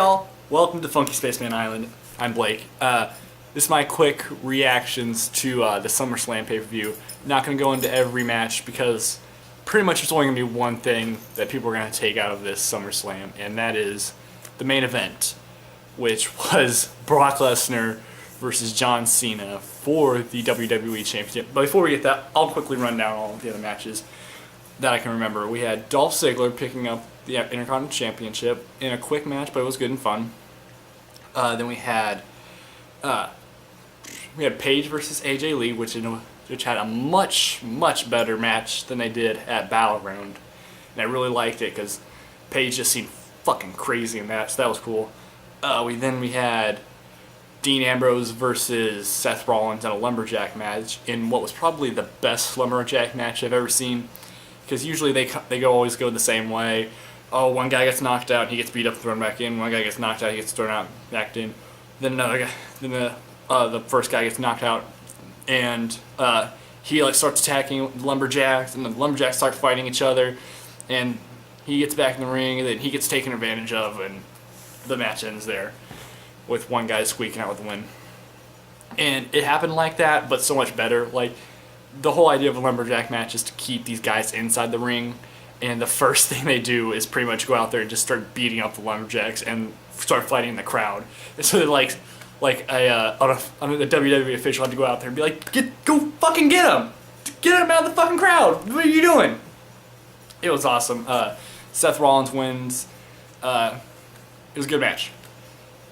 y'all, welcome to Funky Spaceman Island. I'm Blake. This is my quick reactions to the SummerSlam pay-per-view. Not going to go into every match because pretty much there's only going to be one thing that people are going to take out of this SummerSlam, and that is the main event, which was Brock Lesnar versus John Cena for the WWE Championship. But before we get that, I'll quickly run down all of the other matches that I can remember. We had Dolph Ziggler picking up the Intercontinental Championship in a quick match, but it was good and fun. Then we had Paige versus AJ Lee, which had a much better match than they did at Battleground, and I really liked it because Paige just seemed fucking crazy in that, so that was cool. We had Dean Ambrose versus Seth Rollins in a lumberjack match in what was probably the best lumberjack match I've ever seen, because usually they always go the same way. Oh, one guy gets knocked out, he gets beat up, thrown back in. One guy gets knocked out, he gets thrown out, back in. Then another guy, the first guy gets knocked out, and he starts attacking the lumberjacks, and the lumberjacks start fighting each other, and he gets back in the ring, and then he gets taken advantage of, and the match ends there with one guy squeaking out with the win. And it happened like that, but so much better. Like, the whole idea of a lumberjack match is to keep these guys inside the ring, and the first thing they do is pretty much go out there and just start beating up the lumberjacks and start fighting in the crowd. And so they're a WWE official had to go out there and be like, go fucking get him! Get him out of the fucking crowd! What are you doing? It was awesome. Seth Rollins wins. It was a good match.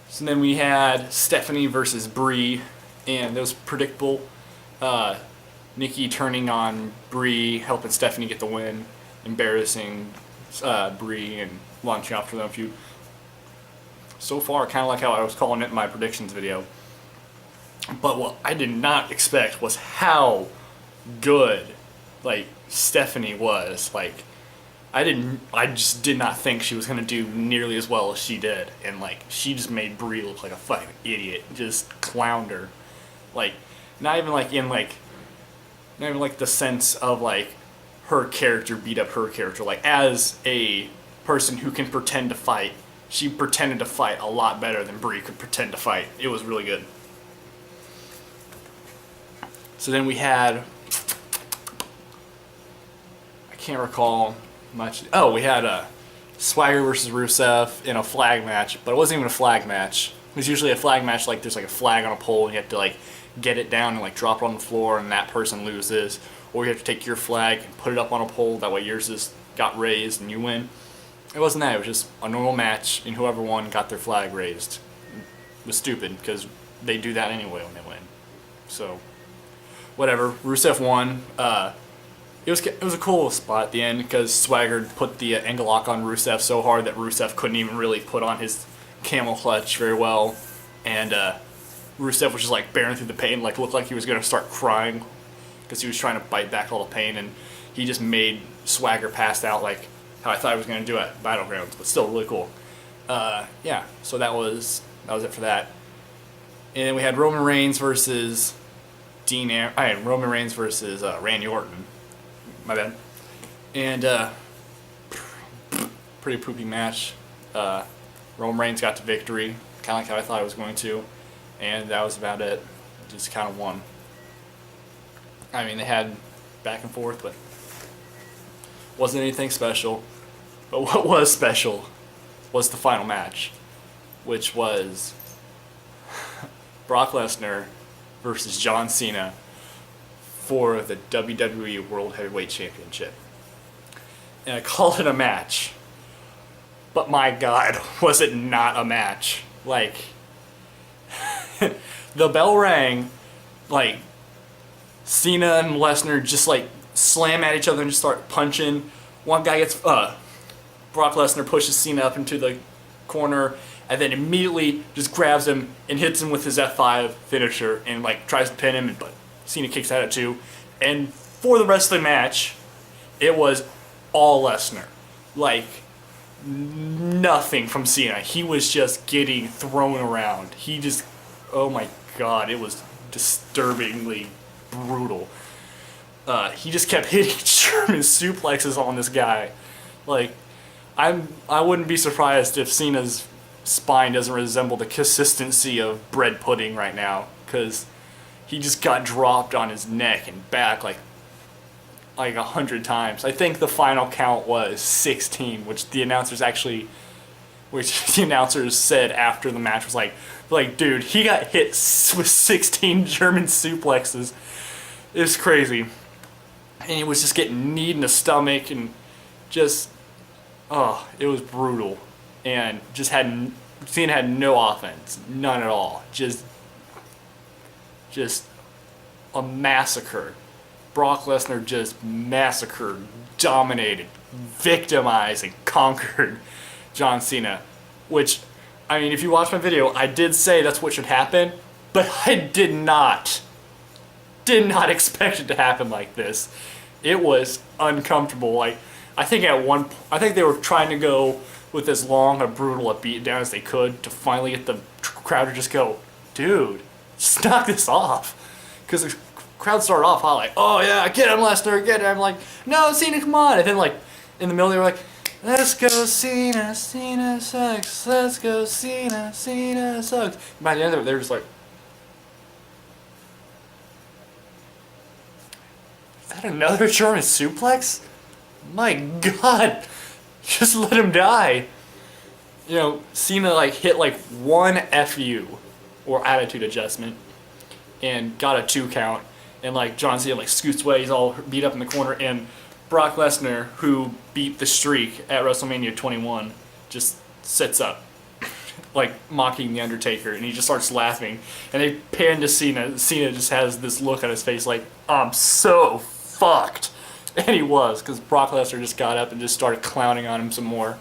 So then we had Stephanie versus Brie, and it was predictable. Nikki turning on Brie, helping Stephanie get the win, embarrassing Brie, and launching off to their own feud. So far, kind of like how I was calling it in my predictions video. But what I did not expect was how good, Stephanie was. I just did not think she was going to do nearly as well as she did. And, she just made Brie look like a fucking idiot. Just clowned her. Not even the sense of, her character beat up her character. As a person who can pretend to fight, she pretended to fight a lot better than Brie could pretend to fight. It was really good. So then we had... I can't recall much. Oh, we had Swagger versus Rusev in a flag match, but it wasn't even a flag match. It was usually a flag match, there's a flag on a pole, and you have to get it down and drop it on the floor, and that person loses. Or you have to take your flag and put it up on a pole, that way yours just got raised and you win. It wasn't that, it was just a normal match, and whoever won got their flag raised. It was stupid, because they do that anyway when they win. So, whatever. Rusev won. It was a cool spot at the end, because Swagger put the angle lock on Rusev so hard that Rusev couldn't even really put on his camel clutch very well, and Rusev was just bearing through the pain, looked like he was going to start crying, because he was trying to bite back all the pain, and he just made Swagger pass out how I thought he was going to do at Battlegrounds, but still really cool. Yeah, so that was it for that. And then we had Roman Reigns versus Roman Reigns versus Randy Orton. My bad. And pretty poopy match. Roman Reigns got the victory, kind of like how I thought I was going to, and that was about it. Just kind of won. I mean, they had back and forth, but wasn't anything special. But what was special was the final match, which was Brock Lesnar versus John Cena for the WWE World Heavyweight Championship. And I called it a match, but my God, was it not a match. The bell rang, Cena and Lesnar just slam at each other and just start punching. One guy gets, Brock Lesnar pushes Cena up into the corner, and then immediately just grabs him and hits him with his F5 finisher and tries to pin him, but Cena kicks out at 2. And for the rest of the match, it was all Lesnar. Nothing from Cena. He was just getting thrown around. Oh my God, it was disturbingly brutal. He just kept hitting German suplexes on this guy. I wouldn't be surprised if Cena's spine doesn't resemble the consistency of bread pudding right now, because he just got dropped on his neck and back like 100 times. I think the final count was 16, which the announcers said after the match was like, dude, he got hit with 16 German suplexes. It was crazy. And he was just getting kneed in the stomach and just, it was brutal. And Cena had no offense, none at all. Just a massacre. Brock Lesnar just massacred, dominated, victimized, and conquered John Cena. Which, I mean, if you watch my video, I did say that's what should happen, but I did not expect it to happen like this. It was uncomfortable. Like, I think they were trying to go with as long a brutal a beatdown as they could to finally get the crowd to just go, dude, just knock this off. Because the crowd started off hot, like, oh yeah, get him, Lesnar, get him. I'm like, no, Cena, come on. And then, like, in the middle, they were like, let's go Cena, Cena sucks. Let's go Cena, Cena sucks. By the end of it, they were just like, is that another German suplex? My God, just let him die. You know, Cena like hit like one FU or attitude adjustment and got a 2 count. And like John Cena like scoots away, he's all beat up in the corner, and Brock Lesnar, who beat the streak at WrestleMania 21, just sits up, like mocking The Undertaker, and he just starts laughing. And they pan to Cena. Cena just has this look on his face like, I'm so fucked. And he was, because Brock Lesnar just got up and just started clowning on him some more.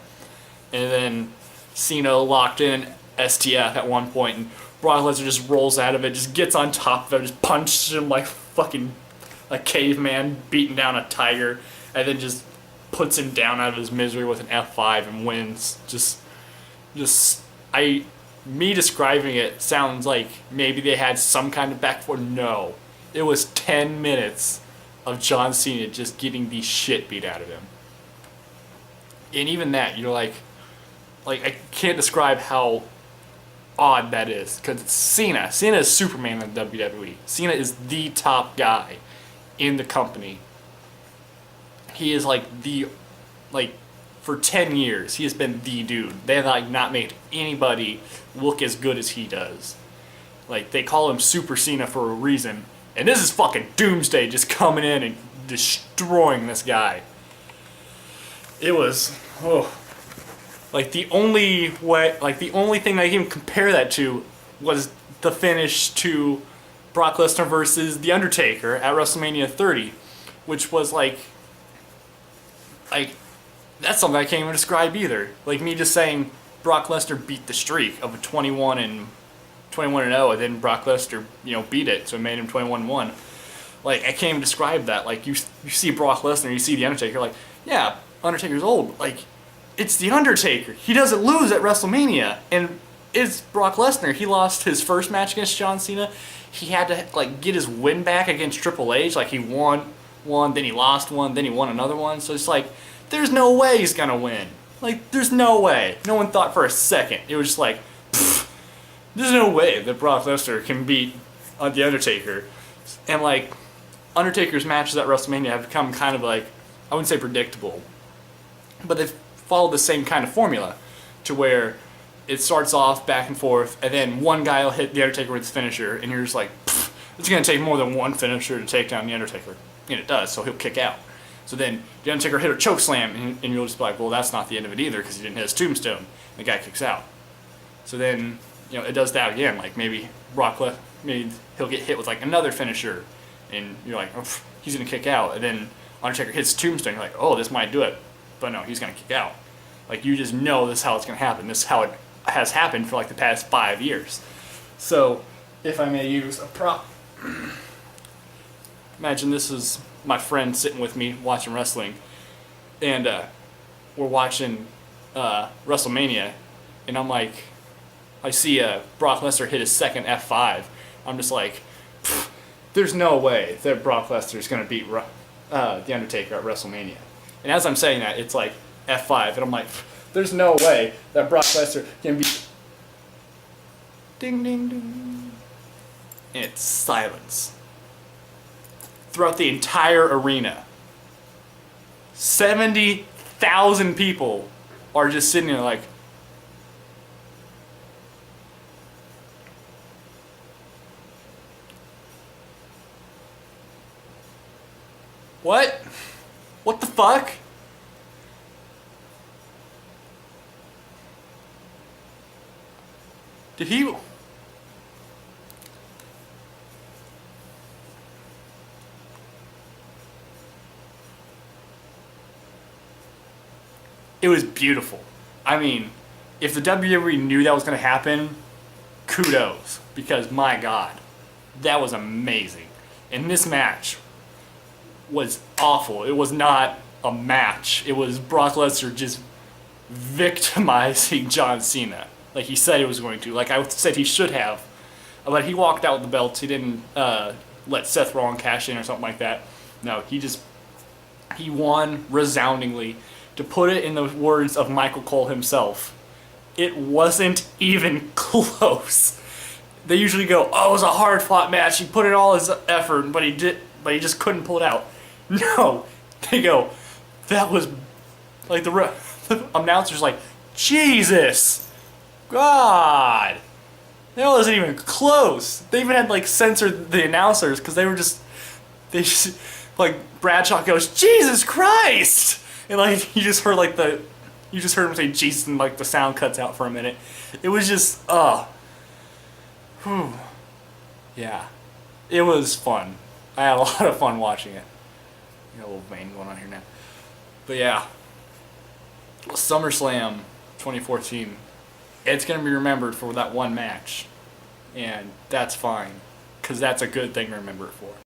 And then Cena locked in STF at one point, and Brock Lesnar just rolls out of it, just gets on top of it, just punches him like fucking a caveman beating down a tiger, and then just puts him down out of his misery with an F5 and wins. Me describing it sounds like maybe they had some kind of back and forth. No. It was 10 minutes of John Cena just getting the shit beat out of him. And even that, you're like I can't describe how odd that is, because it's Cena. Cena is Superman in the WWE. Cena is the top guy in the company. He is for 10 years, he has been the dude. They have not made anybody look as good as he does. Like, they call him Super Cena for a reason. And this is fucking Doomsday just coming in and destroying this guy. It was, the only thing I can compare that to was the finish to Brock Lesnar versus The Undertaker at WrestleMania 30, which was like that's something I can't even describe either. Like, me just saying Brock Lesnar beat the streak of a 21-0, and then Brock Lesnar, beat it, so it made him 21-1. Like, I can't even describe that. Like, you see Brock Lesnar, you see The Undertaker, like, yeah, Undertaker's old. Like, it's The Undertaker. He doesn't lose at WrestleMania. And it's Brock Lesnar. He lost his first match against John Cena. He had to, get his win back against Triple H. Like, he won one, then he lost one, then he won another one. So it's like, there's no way he's gonna win. Like, there's no way. No one thought for a second. It was just like, there's no way that Brock Lesnar can beat The Undertaker. And, Undertaker's matches at WrestleMania have become kind of I wouldn't say predictable, but they've followed the same kind of formula, to where it starts off back and forth, and then one guy will hit The Undertaker with his finisher, and you're just like, it's going to take more than one finisher to take down The Undertaker. And it does, so he'll kick out. So then The Undertaker hit a choke slam, and you'll just be like, well, that's not the end of it either, because he didn't hit his tombstone. And the guy kicks out. So then, it does that again. Like, maybe maybe he'll get hit with another finisher, and you're like, oh, he's going to kick out. And then Undertaker hits tombstone, you're like, oh, this might do it. But no, he's going to kick out. Like, you just know this is how it's going to happen. This is how it has happened for the past 5 years. So, if I may use a prop, imagine this is my friend sitting with me watching wrestling, and we're watching WrestleMania, and I'm like, I see Brock Lesnar hit his second F5. I'm just like, there's no way that Brock Lesnar is going to beat The Undertaker at WrestleMania. And as I'm saying that, it's like F5, and I'm like, there's no way that Brock Lesnar can beat Ding, ding, ding. And it's silence. Throughout the entire arena. 70,000 people are just sitting there like, what? What the fuck? Did he... It was beautiful. I mean, if the WWE knew that was going to happen, kudos. Because, my God, that was amazing. And this match was awful. It was not a match. It was Brock Lesnar just victimizing John Cena. Like he said he was going to. Like I said he should have. But he walked out with the belts. He didn't let Seth Rollins cash in or something like that. No, he won resoundingly. To put it in the words of Michael Cole himself, it wasn't even close. They usually go, "Oh, it was a hard-fought match. He put in all his effort, but he just couldn't pull it out." No, they go, "That was like the announcer's like, Jesus, God, that wasn't even close." They even had like censored the announcers because they just like Bradshaw goes, "Jesus Christ." And like you just heard him say Jesus and like the sound cuts out for a minute. It was just yeah. It was fun. I had a lot of fun watching it. Got a little vein going on here now. But yeah. SummerSlam 2014. It's gonna be remembered for that one match. And that's fine. 'Cause that's a good thing to remember it for.